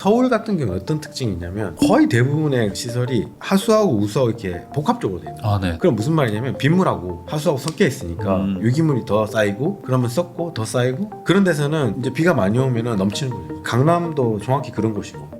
서울 같은 경우는 어떤 특징이 있냐면 거의 대부분의 시설이 하수하고 우수하고 이렇게 복합적으로 되어 있는 거예요. 네. 그럼 무슨 말이냐면 빗물하고 하수하고 섞여 있으니까 유기물이 더 쌓이고 그러면 썩고 더 쌓이고 그런 데서는 이제 비가 많이 오면 넘치는 거죠. 강남도 정확히 그런 곳이고.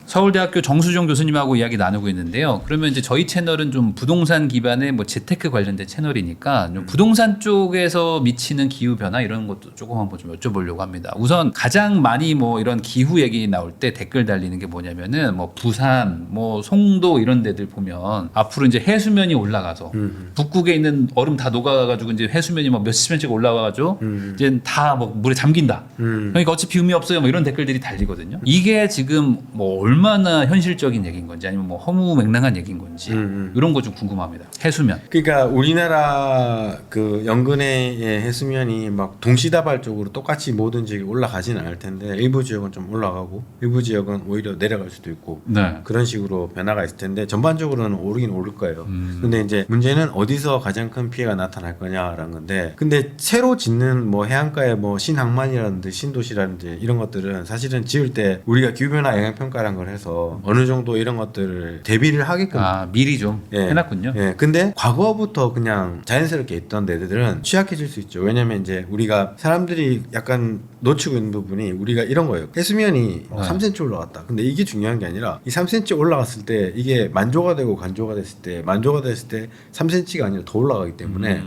서울대학교 정수정 교수님하고 이야기 나누고 있는데요. 그러면 이제 저희 채널은 좀 부동산 기반의 뭐 재테크 관련된 채널이니까 좀 부동산 쪽에서 미치는 기후 변화 이런 것도 조금 한번 좀 여쭤보려고 합니다. 우선 가장 많이 뭐 이런 기후 얘기 나올 때 댓글 달리는 게 뭐냐면은 뭐 부산, 뭐 송도 이런 데들 보면 앞으로 이제 해수면이 올라가서 북극에 있는 얼음 다 녹아가지고 이제 해수면이 뭐 몇십 센치가 올라와가지고 이제 다 뭐 물에 잠긴다. 그러니까 어차피 의미 없어요. 뭐 이런 댓글들이 달리거든요. 이게 지금 뭐 얼마나 현실적인 얘기인 건지 아니면 뭐 허무맹랑한 얘기인 건지 이런 거 좀 궁금합니다. 해수면. 그러니까 우리나라 그 연근해의 해수면이 막 동시다발적으로 똑같이 모든 지역이 올라가지는 않을 텐데 일부 지역은 좀 올라가고 일부 지역은 오히려 내려갈 수도 있고 네. 그런 식으로 변화가 있을 텐데 전반적으로는 오르긴 오를 거예요. 근데 이제 문제는 어디서 가장 큰 피해가 나타날 거냐라는 건데 근데 새로 짓는 뭐 해안가에 뭐 신항만이라든지 신도시라든지 이런 것들은 사실은 지을 때 우리가 기후변화 영향평가라는 걸 해서 어느 정도 이런 것들을 대비를 하게끔 미리 좀 해놨군요. 예. 근데 과거부터 그냥 자연스럽게 있던 데들은 취약해질 수 있죠. 왜냐면 이제 우리가 사람들이 약간 놓치고 있는 부분이 우리가 이런 거예요. 해수면이 3cm 올라갔다. 근데 이게 중요한 게 아니라 이 3cm 올라갔을 때 이게 만조가 되고 간조가 됐을 때 만조가 됐을 때 3cm가 아니라 더 올라가기 때문에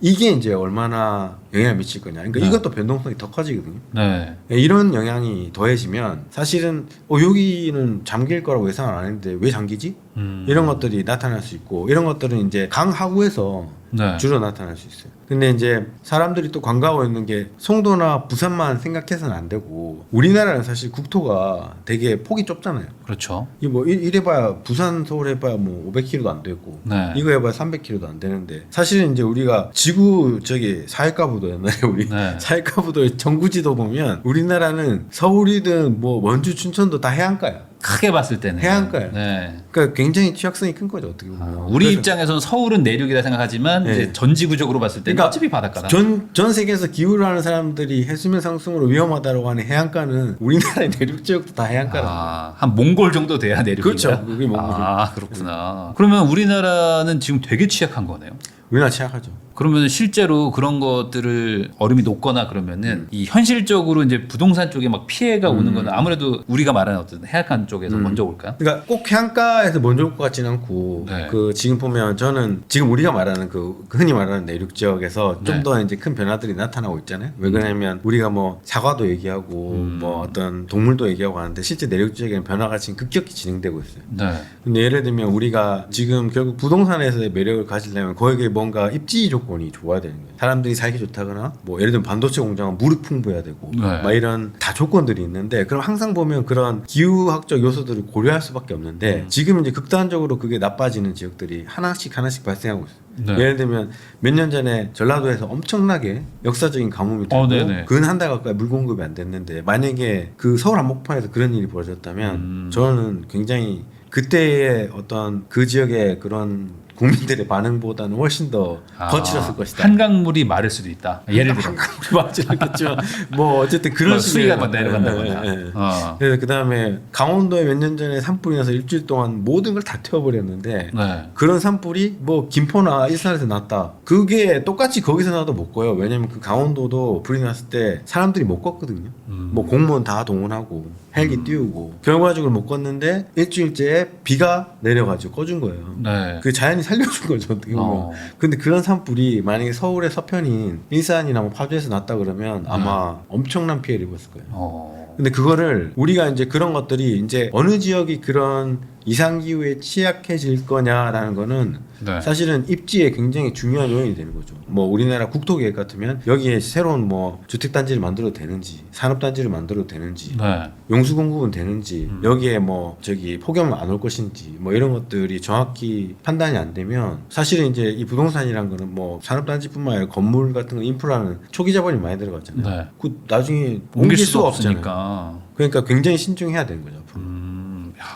이게 이제 얼마나 영향을 미칠 거냐. 그러니까 이것도 변동성이 더 커지거든요. 네. 이런 영향이 더해지면 사실은 여기는 잠길 거라고 예상을 안 했는데 왜 잠기지? 이런 것들이 나타날 수 있고 이런 것들은 이제 강 하구에서 주로 나타날 수 있어요. 근데 이제 사람들이 또 관광하고 있는 게 송도나 부산만 생각해서는 안 되고 우리나라는 사실 국토가 되게 폭이 좁잖아요. 그렇죠. 이 뭐 이래봐야 부산 서울 해봐야 뭐 500km도 안 되고 이거 해봐야 300km도 안 되는데 사실은 이제 우리가 지구 저기 사회과부도 옛날에 우리 사회과부도 전구지도 보면 우리나라는 서울이든 뭐 원주 춘천도 다 해안가야. 크게 봤을 때는 해안가야. 네. 그러니까 굉장히 취약성이 큰 거죠 어떻게 보면. 우리 입장에서는 서울은 내륙이다 생각하지만 이제 전지구적으로 봤을 때는 그러니까 어차피 바닷가다. 전 세계에서 기후를 하는 사람들이 해수면 상승으로 위험하다고 하는 해안가는 우리나라의 내륙 지역도 다 해안가라. 한 몽골 정도 돼야 내륙인가? 그렇죠. 그게 몽골. 그렇구나. 그러면 우리나라는 지금 되게 취약한 거네요. 우리나라 취약하죠. 그러면 실제로 그런 것들을 얼음이 녹거나 그러면은 이 현실적으로 이제 부동산 쪽에 막 피해가 오는 거는 아무래도 우리가 말하는 어떤 해안가 쪽에서 먼저 올까요? 그러니까 꼭 해안가에서 먼저 올 것 같지는 않고 그 지금 보면 저는 지금 우리가 말하는 그 흔히 말하는 내륙 지역에서 좀 더 이제 큰 변화들이 나타나고 있잖아요. 왜 그러냐면 우리가 뭐 사과도 얘기하고 뭐 어떤 동물도 얘기하고 하는데 실제 내륙 지역에는 변화가 지금 급격히 진행되고 있어요. 근데 예를 들면 우리가 지금 결국 부동산에서의 매력을 가지려면 거기에 뭔가 입지 조건이 좋아야 되는 거예요. 사람들이 살기 좋다거나 뭐 예를 들면 반도체 공장은 물이 풍부해야 되고 막 이런 다 조건들이 있는데 그럼 항상 보면 그런 기후학적 요소들을 고려할 수밖에 없는데 지금 이제 극단적으로 그게 나빠지는 지역들이 하나씩 발생하고 있어요. 예를 들면 몇 년 전에 전라도에서 엄청나게 역사적인 가뭄이 되고 근 한 달 가까이 물 공급이 안 됐는데 만약에 그 서울 한복판에서 그런 일이 벌어졌다면 저는 굉장히 그때의 어떤 그 지역의 그런 국민들의 반응보다는 훨씬 더 거칠었을 것이다. 한강물이 마를 수도 있다. 예를 들어. 한강물이 마르지 않겠지만 뭐 어쨌든 그런 수위가 막 내려간다거나. 그래서 그 다음에 강원도에 몇 년 전에 산불이 나서 일주일 동안 모든 걸 다 태워버렸는데 그런 산불이 뭐 김포나 일산에서 났다. 그게 똑같이 거기서 나도 못 꺼요. 왜냐면 그 강원도도 불이 났을 때 사람들이 못 껐거든요. 뭐 공무원 다 동원하고 헬기 띄우고 결과적으로 못 껐는데 일주일째 비가 내려가지고 꺼준 거예요. 그 자연이 살려준 거죠 어떻게 보면. 근데 그런 산불이 만약에 서울의 서편인 일산이나 뭐 파주에서 났다 그러면 아마 엄청난 피해를 입었을 거예요. 근데 그거를 우리가 이제 그런 것들이 이제 어느 지역이 그런 이상기후에 취약해질 거냐라는 거는 사실은 입지에 굉장히 중요한 요인이 되는 거죠. 뭐 우리나라 국토계획 같으면 여기에 새로운 뭐 주택단지를 만들어도 되는지 산업단지를 만들어도 되는지 용수 공급은 되는지 여기에 뭐 저기 폭염은 안 올 것인지 뭐 이런 것들이 정확히 판단이 안 되면 사실은 이제 이 부동산이란 거는 뭐 산업단지뿐만 아니라 건물 같은 거 인프라는 초기 자본이 많이 들어갔잖아요. 그 나중에 옮길 수가 없으니까. 그러니까 굉장히 신중해야 되는 거죠. 앞으로.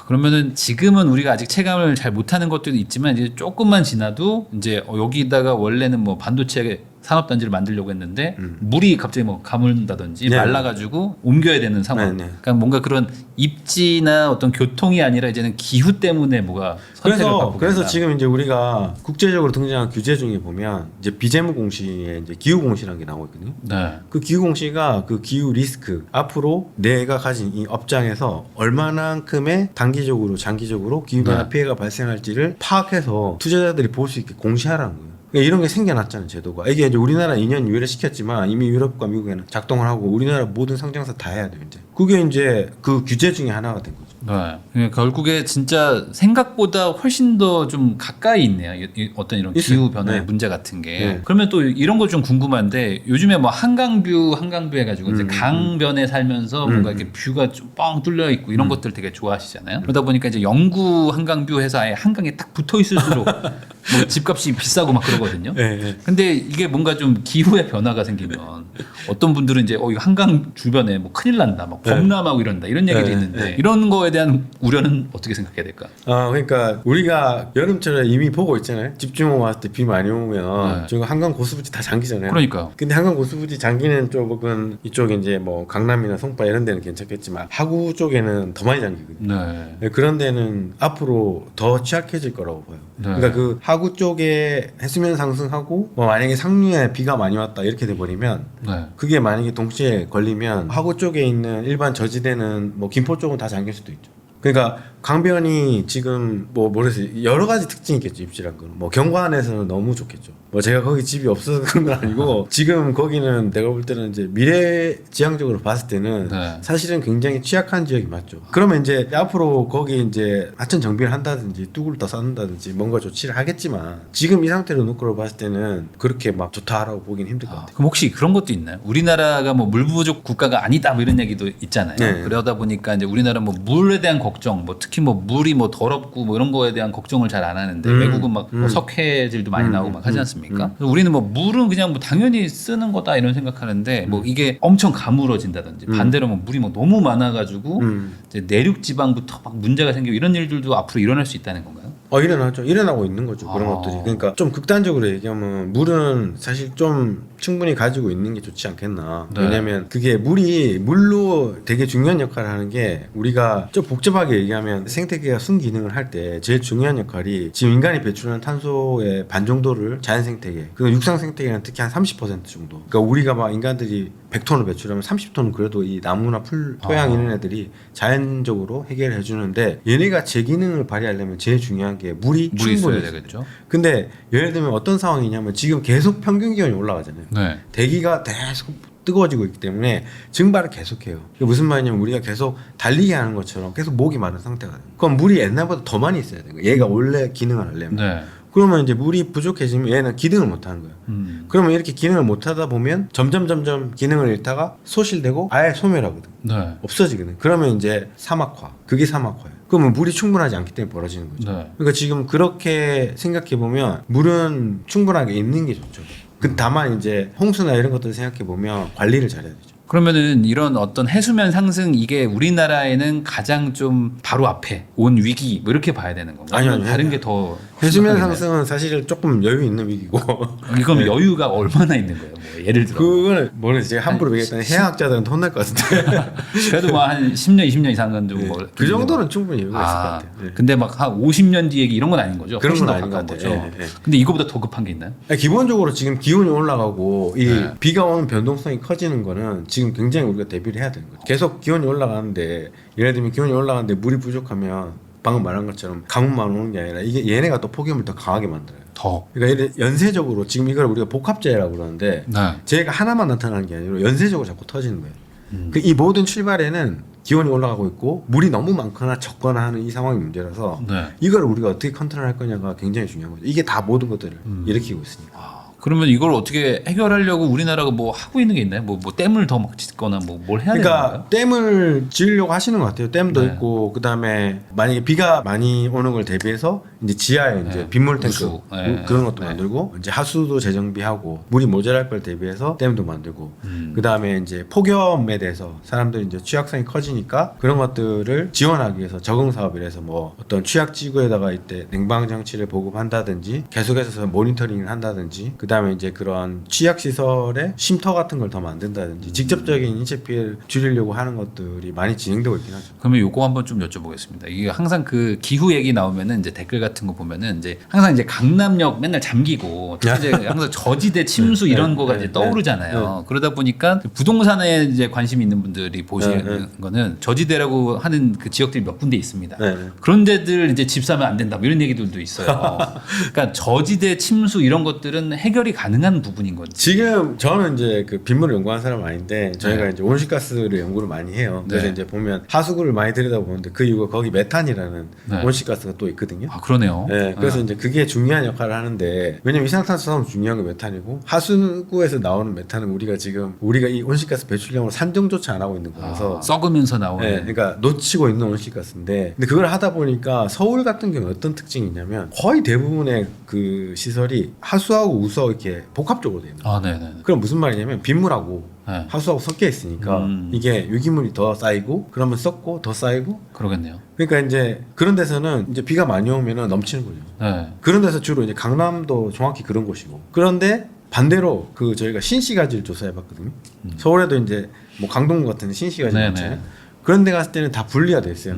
그러면은 지금은 우리가 아직 체감을 잘 못하는 것들도 있지만 이제 조금만 지나도 이제 여기다가 원래는 뭐 반도체 산업단지를 만들려고 했는데 물이 갑자기 뭐 가물다든지 말라가지고 옮겨야 되는 상황. 그러니까 뭔가 그런 입지나 어떤 교통이 아니라 이제는 기후 때문에 뭐가 선택을 바꾸고 그래서 지금 이제 우리가 국제적으로 등장한 규제 중에 보면 이제 비재무 공시에 이제 기후 공시라는 게 나오고 있거든요. 그 기후 공시가 그 기후 리스크 앞으로 내가 가진 이 업장에서 얼마만큼의 단기적으로 장기적으로 기후 변화 피해가 발생할지를 파악해서 투자자들이 볼 수 있게 공시하라는 거예요. 그러니까 이런 게 생겨났잖아요, 제도가. 이게 이제 우리나라 2년 유예를 시켰지만 이미 유럽과 미국에는 작동을 하고 우리나라 모든 상장사 다 해야 돼요, 이제. 그게 이제 그 규제 중에 하나가 된 거죠. 그러니까 결국에 진짜 생각보다 훨씬 더 좀 가까이 있네요. 어떤 이런 기후 변화의 문제 같은 게. 그러면 또 이런 거 좀 궁금한데 요즘에 뭐 한강뷰 해가지고 이제 강변에 살면서 뭔가 이렇게 뷰가 좀 뻥 뚫려 있고 이런 것들 되게 좋아하시잖아요. 그러다 보니까 이제 영구 한강뷰 해서 아예 한강에 딱 붙어 있을수록 뭐 집값이 비싸고 막 그러거든요. 근데 이게 뭔가 좀 기후의 변화가 생기면 어떤 분들은 이제 이거 한강 주변에 뭐 큰일 난다, 막 범람하고 이런다 이런 얘기도 있는데 이런 거에 대한 우려는 어떻게 생각해야 될까? 그러니까 우리가 여름철에 이미 보고 있잖아요. 집중호우 왔을 때 비 많이 오면 지금 한강 고수부지 다 잠기잖아요. 그러니까. 근데 한강 고수부지 잠기는 쪽은 이쪽에 이제 뭐 강남이나 송파 이런 데는 괜찮겠지만 하구 쪽에는 더 많이 잠기거든요. 그런 데는 앞으로 더 취약해질 거라고 봐요. 그러니까 그 하구 쪽에 해수면 상승하고 뭐 만약에 상류에 비가 많이 왔다 이렇게 돼버리면 그게 만약에 동시에 걸리면 하구 쪽에 있는 일반 저지대는 뭐 김포 쪽은 다 잠길 수도 있죠. 그러니까 강변이 지금 뭐래서 여러 가지 특징이 있겠죠. 입지란 건 뭐 경관에서는 너무 좋겠죠. 뭐 제가 거기 집이 없어서 그런 건 아니고 지금 거기는 내가 볼 때는 이제 미래지향적으로 봤을 때는 사실은 굉장히 취약한 지역이 맞죠. 그러면 이제 앞으로 거기 이제 하천 정비를 한다든지 뚝을 더 쌓는다든지 뭔가 조치를 하겠지만 지금 이 상태로 놓고 봤을 때는 그렇게 막 좋다라고 보긴 힘들 것 같아요. 그럼 혹시 그런 것도 있나요? 우리나라가 뭐 물 부족 국가가 아니다 뭐 이런 얘기도 있잖아요. 그러다 보니까 이제 우리나라 뭐 물에 대한 걱정, 뭐 특히 뭐 물이 뭐 더럽고 뭐 이런 거에 대한 걱정을 잘 안 하는데 외국은 막 뭐 석회질도 많이 나오고 막 하지 않습니까? 우리는 뭐 물은 그냥 뭐 당연히 쓰는 거다 이런 생각하는데 뭐 이게 엄청 가물어진다든지 반대로 뭐 물이 뭐 너무 많아가지고 이제 내륙 지방부터 막 문제가 생기고 이런 일들도 앞으로 일어날 수 있다는 건가요? 일어나죠. 일어나고 있는 거죠. 그런 것들이. 그러니까 좀 극단적으로 얘기하면 물은 사실 좀 충분히 가지고 있는 게 좋지 않겠나. 왜냐면 그게 물로 되게 중요한 역할을 하는 게 우리가 좀 복잡하게 얘기하면 생태계가 순기능을 할 때 제일 중요한 역할이 지금 인간이 배출하는 탄소의 반 정도를 자연 생태계, 그리고 육상 생태계는 특히 한 30% 정도. 그러니까 우리가 막 인간들이 100톤을 배출하면 30톤은 그래도 이 나무나 풀, 토양 이런 애들이 자연적으로 해결해 주는데 얘네가 제 기능을 발휘하려면 제일 중요한 게 물이 충분히 있어야 되겠죠. 근데 예를 들면 어떤 상황이냐면 지금 계속 평균 기온이 올라가잖아요. 대기가 계속 뜨거워지고 있기 때문에 증발을 계속해요. 무슨 말이냐면 우리가 계속 달리기 하는 것처럼 계속 목이 마른 상태가 돼요. 그럼 물이 옛날보다 더 많이 있어야 돼요. 얘가 원래 기능을 하려면. 그러면 이제 물이 부족해지면 얘는 기능을 못하는 거예요. 그러면 이렇게 기능을 못하다 보면 점점 기능을 잃다가 소실되고 아예 소멸하거든. 없어지거든. 그러면 이제 사막화. 그게 사막화예요. 그러면 물이 충분하지 않기 때문에 벌어지는 거죠. 그러니까 지금 그렇게 생각해 보면 물은 충분하게 있는 게 좋죠. 다만 이제 홍수나 이런 것들 생각해 보면 관리를 잘해야 되죠. 그러면은 이런 어떤 해수면 상승 이게 우리나라에는 가장 좀 바로 앞에 온 위기 뭐 이렇게 봐야 되는 건가요? 아니요. 다른 게 더 해수면 상승은 사실 조금 여유 있는 위기고. 이건 여유가 얼마나 있는 거예요? 뭐 예를 들어. 그거는 모르겠어요. 제가 함부로 얘기했더니 해양학자들은 혼날 것 같은데. 그래도 뭐 한 10년, 20년 이상은 좀 뭐. 그 정도는 충분히 여유가 있을 것 같아요. 근데 막 한 50년 뒤 얘기 이런 건 아닌 거죠? 그런 건 아닌 것 같아요. 근데 이거보다 더 급한 게 있나요? 기본적으로 지금 기온이 올라가고 이 비가 오는 변동성이 커지는 거는 지금 굉장히 우리가 대비를 해야 되는 거죠. 계속 기온이 올라가는데 예를 들면 기온이 올라가는데 물이 부족하면 방금 말한 것처럼 가뭄만 오는 게 아니라 이게 얘네가 또 폭염을 더 강하게 만들어요. 그러니까 연쇄적으로 지금 이걸 우리가 복합재해라고 그러는데 재해가 하나만 나타나는 게 아니라 연쇄적으로 자꾸 터지는 거예요. 이 모든 출발에는 기온이 올라가고 있고 물이 너무 많거나 적거나 하는 이 상황이 문제라서 이걸 우리가 어떻게 컨트롤할 거냐가 굉장히 중요한 거죠. 이게 다 모든 것들을 일으키고 있으니까. 그러면 이걸 어떻게 해결하려고 우리나라가 뭐 하고 있는 게 있나요? 뭐 댐을 더 막 짓거나 뭐 뭘 해야 되는 건가요? 그러니까 댐을 지으려고 하시는 것 같아요. 댐도 있고 그다음에 만약에 비가 많이 오는 걸 대비해서 이제 지하에 이제 빗물 탱크 그런 것도 만들고 이제 하수도 재정비하고 물이 모자랄 걸 대비해서 댐도 만들고 그다음에 이제 폭염에 대해서 사람들이 이제 취약성이 커지니까 그런 것들을 지원하기 위해서 적응 사업이라서 뭐 어떤 취약 지구에다가 이때 냉방 장치를 보급한다든지 계속해서 모니터링을 한다든지 그다음에 이제 그런 취약 시설에 쉼터 같은 걸 더 만든다든지 직접적인 인체 피해를 줄이려고 하는 것들이 많이 진행되고 있긴 하죠. 그러면 요거 한번 좀 여쭤보겠습니다. 이게 항상 그 기후 얘기 나오면은 이제 댓글 같은 거 보면은 이제 항상 이제 강남역 맨날 잠기고 이제 항상 저지대 침수 이런 거가 이제 떠오르잖아요. 그러다 보니까 부동산에 이제 관심이 있는 분들이 보시는 거는 저지대라고 하는 그 지역들이 몇 군데 있습니다. 그런 데들 이제 집 사면 안 된다 뭐 이런 얘기들도 있어요. 그러니까 저지대 침수 이런 것들은 해결이 가능한 부분인 거죠. 지금 저는 이제 그 빗물을 연구하는 사람 아닌데 저희가 이제 온실가스를 연구를 많이 해요. 그래서 이제 보면 하수구를 많이 들여다보는데 그 이유가 거기 메탄이라는 온실가스가 또 있거든요. 아 그러네요. 네, 그래서 이제 그게 중요한 역할을 하는데 왜냐면 이산화탄소 하면 중요한 게 메탄이고 하수구에서 나오는 메탄은 우리가 이 온실가스 배출량으로 산정조차 안 하고 있는 거라서 썩으면서 나오는. 네, 그러니까 놓치고 있는 온실가스인데 근데 그걸 하다 보니까 서울 같은 경우는 어떤 특징이 있냐면 거의 대부분의 그 시설이 하수하고 우수하고 이렇게 복합적으로 되어 있는 거예요. 아, 네네. 그럼 무슨 말이냐면 빗물하고 네. 하수하고 섞여 있으니까 이게 유기물이 더 쌓이고 그러면 썩고 더 쌓이고 그러겠네요. 그러니까 이제 그런 데서는 이제 비가 많이 오면은 넘치는 거죠. 네. 그런 데서 주로 이제 강남도 정확히 그런 곳이고 그런데 반대로 그 저희가 신시가지를 조사해봤거든요. 서울에도 이제 뭐 강동구 같은 신시가지 있잖아요. 그런 데 갔을 때는 다 분리가 돼 있어요.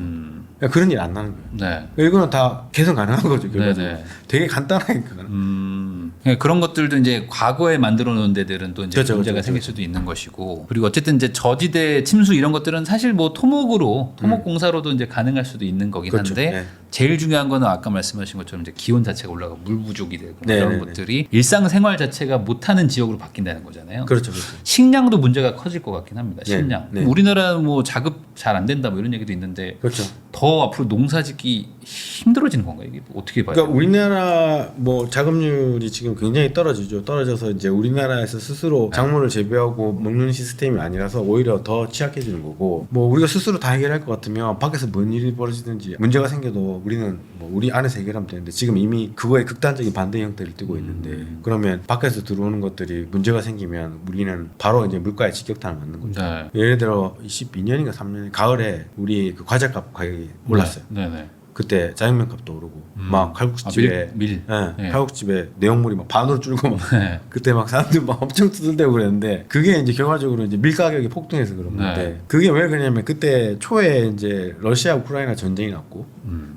그러니까 그런 일 안 나는 거예요. 네. 그러니까 이거는 다 개선 가능한 거죠. 결과적으로. 네네. 되게 간단하니까. 그러니까 그런 것들도 이제 과거에 만들어 놓은 데들은 또 이제 그렇죠, 문제가 그렇죠, 생길 수도 있는 것이고 그리고 어쨌든 이제 저지대 침수 이런 것들은 사실 뭐 토목 공사로도 이제 가능할 수도 있는 거긴 그렇죠. 한데 네. 제일 중요한 거는 아까 말씀하신 것처럼 이제 기온 자체가 올라가고 물 부족이 되고 네, 이런 네, 것들이 일상생활 자체가 못하는 지역으로 바뀐다는 거잖아요. 그렇죠, 그렇죠. 식량도 문제가 커질 것 같긴 합니다. 식량. 네. 우리나라 뭐 자급 잘 안 된다 뭐 이런 얘기도 있는데 그렇죠. 더 앞으로 농사짓기 힘들어지는 건가요? 이게 어떻게 봐요? 그러니까 우리나라 뭐 자급률이 지금 굉장히 떨어지죠. 떨어져서 이제 우리나라에서 스스로 작물을 재배하고 먹는 시스템이 아니라서 오히려 더 취약해지는 거고 뭐 우리가 스스로 다 해결할 것 같으면 밖에서 뭔 일이 벌어지든지 문제가 생겨도 우리는 뭐 우리 안에서 해결하면 되는데 지금 이미 그거에 극단적인 반대 형태를 띠고 있는데 그러면 밖에서 들어오는 것들이 문제가 생기면 우리는 바로 이제 물가에 직격탄을 맞는 거죠. 네. 예를 들어 22년인가 3년 가을에 우리 그 과자값 가격이 올랐어요. 네네. 그때 짜장면 값도 오르고 막 칼국수집에 네. 칼국수집에 내용물이 막 반으로 줄고 막 네. 그때 막 사람들 막 엄청 두들대고 그랬는데 그게 이제 결과적으로 이제 밀 가격이 폭등해서 그런 건데 네. 그게 왜 그러냐면 그때 초에 이제 러시아 우크라이나 전쟁이 났고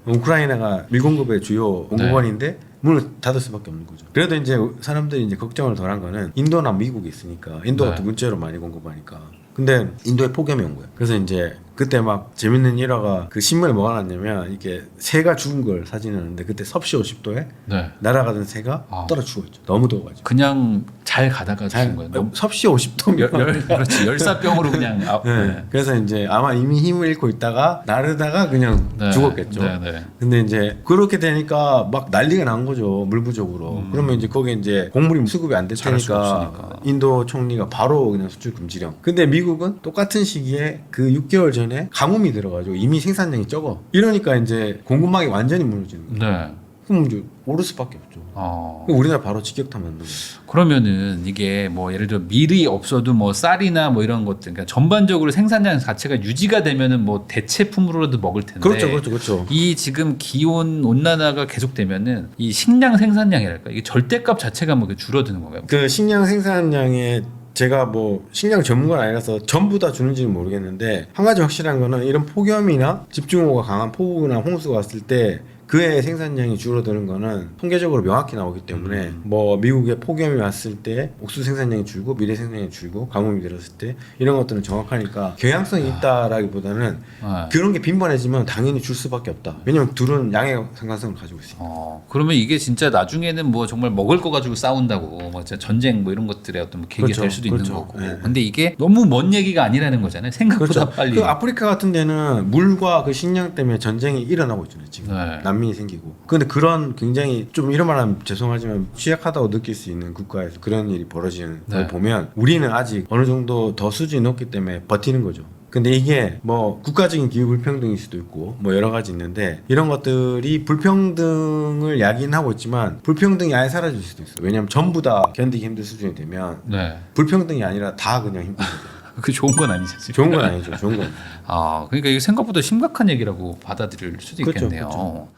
우크라이나가 밀 공급의 주요 공급원인데 문을 닫을 수밖에 없는 거죠. 그래도 이제 사람들이 이제 걱정을 덜한 거는 인도나 미국이 있으니까 인도가 네. 두 번째로 많이 공급하니까. 근데 인도에 폭염이 온 거예요. 그래서 이제 그때 막 재밌는 일화가 그 신문에 뭐가 났냐면 이게 새가 죽은 걸 사진을 했는데 그때 섭씨 50도에 네. 날아가던 새가 떨어 죽었죠. 너무 더워가지고. 그냥 잘 가다가 죽은 거예요. 너무 섭씨 50도면 그렇지 열사병으로 그냥 네. 그래서 이제 아마 이미 힘을 잃고 있다가 나르다가 그냥 네. 죽었겠죠. 네. 근데 이제 그렇게 되니까 막 난리가 난 거죠. 물 부족으로. 그러면 이제 거기에 이제 곡물이 수급이 안 잘할 수가 됐으니까 없으니까. 인도 총리가 바로 그냥 수출 금지령. 근데 미국은 똑같은 시기에 그 6개월 전에 가뭄이 들어가지고 이미 생산량이 적어. 이러니까 이제 공급망이 완전히 무너지는 거예요. 네. 그럼 이제 오를 수밖에 없죠. 그럼 우리나라 바로 직격탄 맞는 거예요. 그러면은 이게 뭐 예를 들어 밀이 없어도 뭐 쌀이나 뭐 이런 것들 그러니까 전반적으로 생산량 자체가 유지가 되면은 뭐 대체품으로도 먹을 텐데 그렇죠. 이 지금 기온 온난화가 계속되면은 이 식량 생산량이랄까 이게 절대값 자체가 뭐 줄어드는 건가요? 그 식량 생산량에 제가 뭐 식량 전문가는 아니라서 전부 다 주는지는 모르겠는데 한 가지 확실한 거는 이런 폭염이나 집중호우가 강한 폭우나 홍수가 왔을 때 그의 생산량이 줄어드는 거는 통계적으로 명확히 나오기 때문에 뭐 미국에 폭염이 왔을 때 옥수수 생산량이 줄고 미래 생산량이 줄고 가뭄이 들었을 때 이런 것들은 정확하니까 경향성이 있다라기보다는 그런 게 빈번해지면 당연히 줄 수밖에 없다. 왜냐면 둘은 양의 상관성을 가지고 있으니까. 그러면 이게 진짜 나중에는 뭐 정말 먹을 거 가지고 싸운다고 뭐 진짜 전쟁 뭐 이런 것들의 어떤 뭐 계기가 될 수도 있는 거고. 네. 근데 이게 너무 먼 얘기가 아니라는 거잖아요. 생각보다 빨리. 그 아프리카 같은 데는 물과 그 식량 때문에 전쟁이 일어나고 있잖아요. 지금 난민이 생기고. 근데 그런 굉장히 좀 이런 말하면 죄송하지만 취약하다고 느낄 수 있는 국가에서 그런 일이 벌어지는 걸 보면 우리는 아직 어느 정도 더 수준이 높기 때문에 버티는 거죠. 근데 이게 뭐 국가적인 기후 불평등일 수도 있고 뭐 여러 가지 있는데 이런 것들이 불평등을 야기하고 있지만 불평등이 아예 사라질 수도 있어요. 왜냐하면 전부 다 견디기 힘든 수준이 되면 불평등이 아니라 다 그냥 힘든 거죠. 그 좋은 건 아니죠. 지금. 좋은 건 아니죠. 좋은 건. 그러니까 이게 생각보다 심각한 얘기라고 받아들일 수도 있겠네요. 그렇죠.